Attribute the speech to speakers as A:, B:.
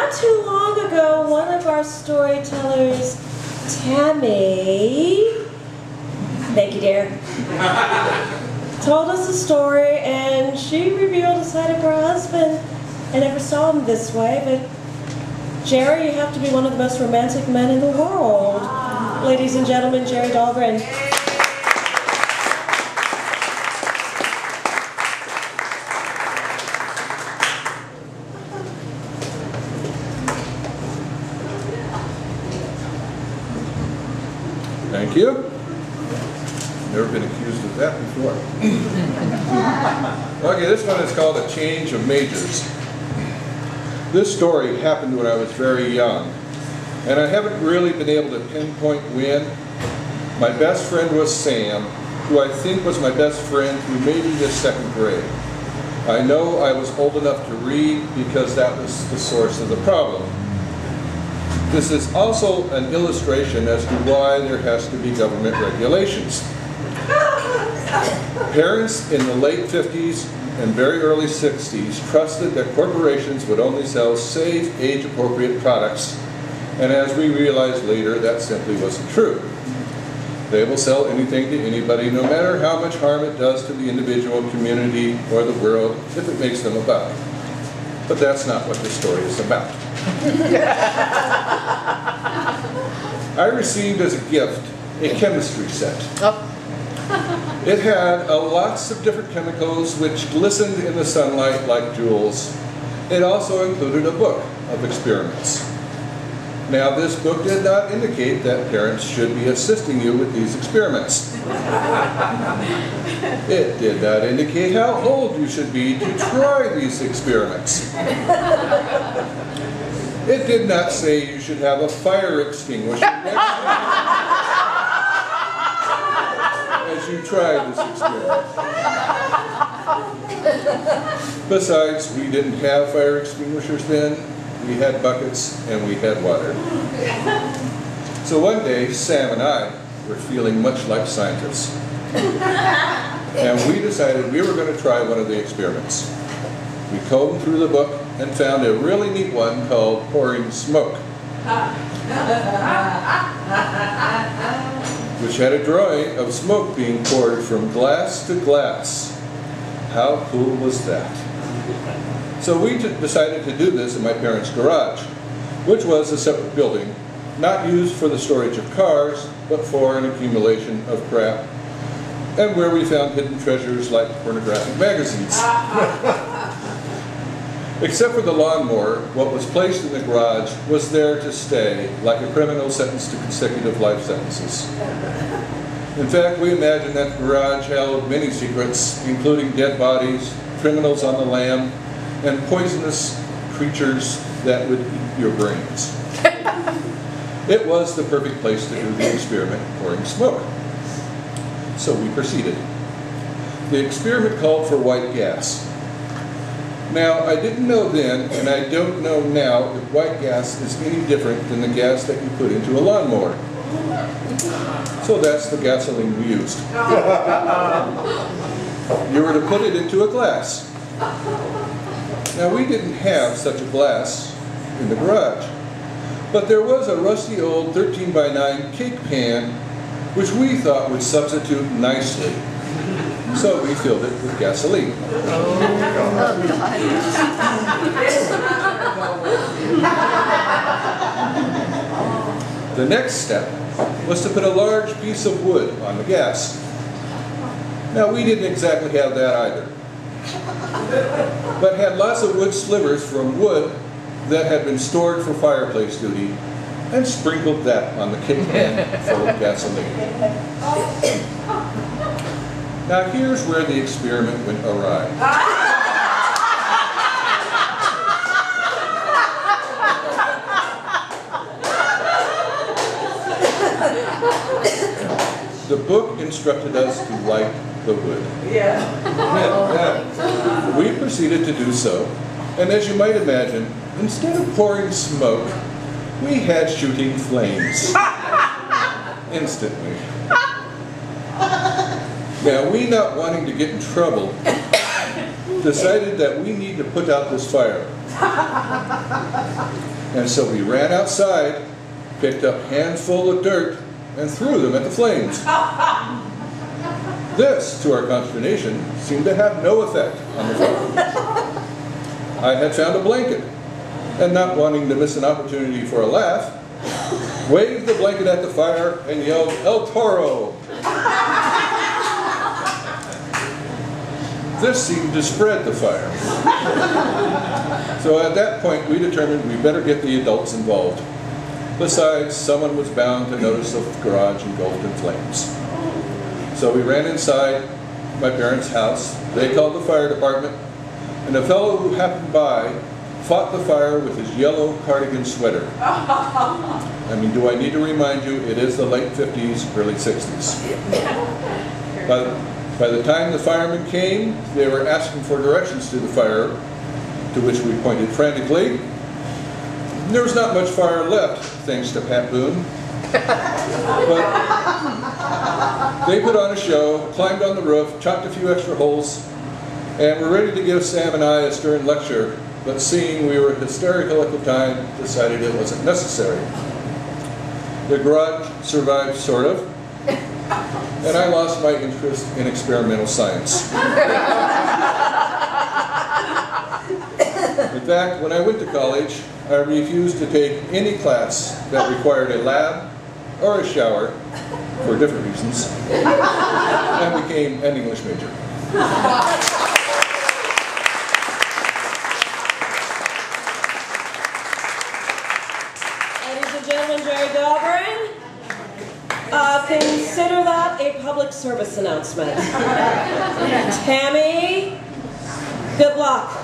A: Not too long ago, one of our storytellers, Tammy, thank you, dear, told us a story, and she revealed a side of her husband. I never saw him this way, but Jerry, you have to be one of the most romantic men in the world. Ladies and gentlemen, Jerry Dahlgren.
B: Thank you. Never been accused of that before. Okay, this one is called A Change of Majors. This story happened when I was very young, and I haven't really been able to pinpoint when. My best friend was Sam, who I think was my best friend through maybe the 2nd grade. I know I was old enough to read because that was the source of the problem. This is also an illustration as to why there has to be government regulations. Parents in the late 50s and very early 60s trusted that corporations would only sell safe, age-appropriate products, and as we realized later, that simply wasn't true. They will sell anything to anybody, no matter how much harm it does to the individual, community, or the world, if it makes them a buck. But that's not what this story is about. I received as a gift a chemistry set. It had lots of different chemicals which glistened in the sunlight like jewels. It also included a book of experiments. Now, this book did not indicate that parents should be assisting you with these experiments. It did not indicate how old you should be to try these experiments. It did not say you should have a fire extinguisher next to you as you try this experiment. Besides, we didn't have fire extinguishers then. We had buckets and we had water. So one day, Sam and I were feeling much like scientists. And we decided we were going to try one of the experiments. We combed through the book and found a really neat one called pouring smoke, which had a drawing of smoke being poured from glass to glass. How cool was that? So we decided to do this in my parents' garage, which was a separate building, not used for the storage of cars, but for an accumulation of crap, and where we found hidden treasures like pornographic magazines. Except for the lawnmower, what was placed in the garage was there to stay, like a criminal sentenced to consecutive life sentences. In fact, we imagined that the garage held many secrets, including dead bodies, criminals on the lam, and poisonous creatures that would eat your brains. It was the perfect place to do the experiment pouring smoke. So we proceeded. The experiment called for white gas. Now, I didn't know then, and I don't know now, if white gas is any different than the gas that you put into a lawnmower. So that's the gasoline we used. You were to put it into a glass. Now, we didn't have such a glass in the garage, but there was a rusty old 13x9 cake pan which we thought would substitute nicely. So we filled it with gasoline. The next step was to put a large piece of wood on the gas. Now, we didn't exactly have that either, but had lots of wood slivers from wood that had been stored for fireplace duty, and sprinkled that on the cake pan full of gasoline. Now here's where the experiment went awry. The book instructed us to light the wood. Yeah. We proceeded to do so, and as you might imagine, instead of pouring smoke, we had shooting flames. Instantly. Now, we not wanting to get in trouble, decided that we need to put out this fire. And so we ran outside, picked up a handful of dirt, and threw them at the flames. This, to our consternation, seemed to have no effect on the fire. I had found a blanket, and not wanting to miss an opportunity for a laugh, waved the blanket at the fire and yelled, "El Toro!" This seemed to spread the fire. So at that point, we determined we better get the adults involved. Besides, someone was bound to notice the garage engulfed in flames. So we ran inside my parents' house. They called the fire department, and a fellow who happened by fought the fire with his yellow cardigan sweater. I mean, do I need to remind you, it is the late 50s, early 60s. By the time the firemen came, they were asking for directions to the fire, to which we pointed frantically. There was not much fire left, thanks to Pat Boone. But they put on a show, climbed on the roof, chopped a few extra holes, and were ready to give Sam and I a stern lecture, but seeing we were hysterical at the time, decided it wasn't necessary. The garage survived, sort of, and I lost my interest in experimental science. In fact, when I went to college, I refused to take any class that required a lab or a shower, for different reasons, and became an English major.
A: Ladies and gentlemen, Jerry Dahlgren. Consider that a public service announcement. Tammy, good luck.